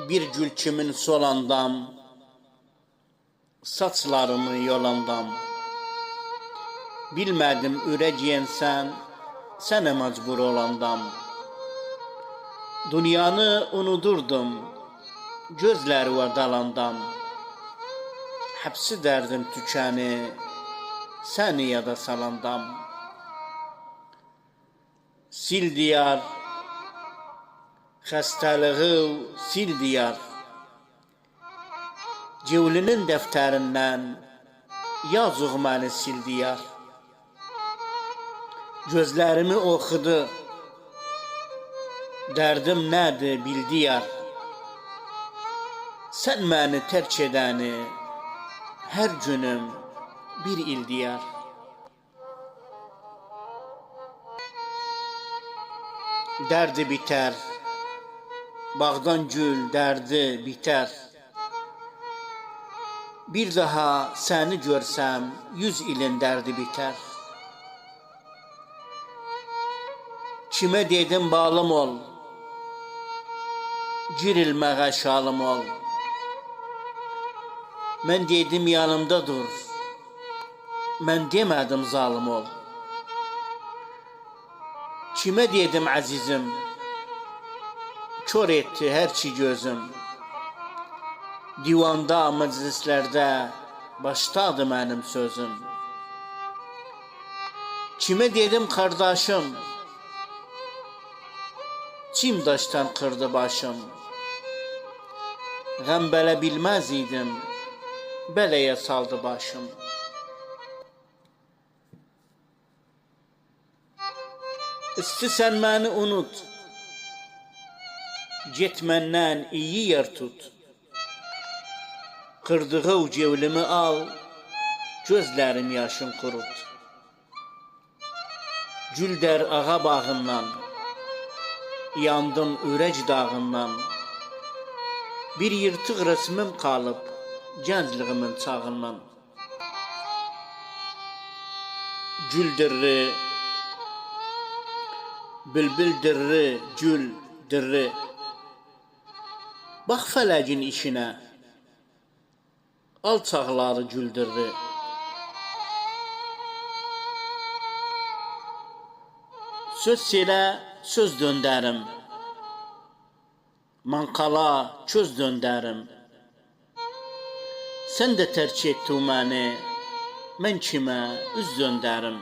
Bir gül kimin solandam, saçlarımı yolandam. Bilmədim ürəcəyən sənə məcbur olandam. Dünyanı unudurdum, gözlərə dalandam. Həbsi dərdim tükəni, səni yada salandam. Sil diyar, xəstəliği sil diyar. Cevlinin dəftərindən yazıq məni sil diyar. Gözlərimi oxudu, dərdim nədir bil diyar. Sən məni tərk edəni hər günüm bir il diyar. Dərdi bitər, bağdan gül dərdi bitər. Bir daha səni görsəm 100 ilin dərdi bitər. Kimə dedim balım ol, girilməğə şalım ol. Mən dedim yanımda dur, mən demədim zalım ol. Kimə dedim əzizim, kör etdi hərçi gözüm. Divanda, məclislərdə başdadır mənim sözüm. Kimə dedim qardaşım, çim daşdan qırdı başım. Qəm belə bilməz idim, bələyə saldı başım. İstəsən məni unut, get məndən iyi yer tut. Qırdığı cevlimi al, gözlərim yaşın qurut. Güldər ağa bağından, yandım ürək dağından. Bir yırtıq resmim qalıb, gəncliğimin çağından. Gül dirri, bülbül dirri, gül dirri. Bax fələgin işinə, alçaqları güldürür. Söz silə söz döndərim, manqala köz döndərim. Sən də tərk etdin məni, mən kimə üz döndərim.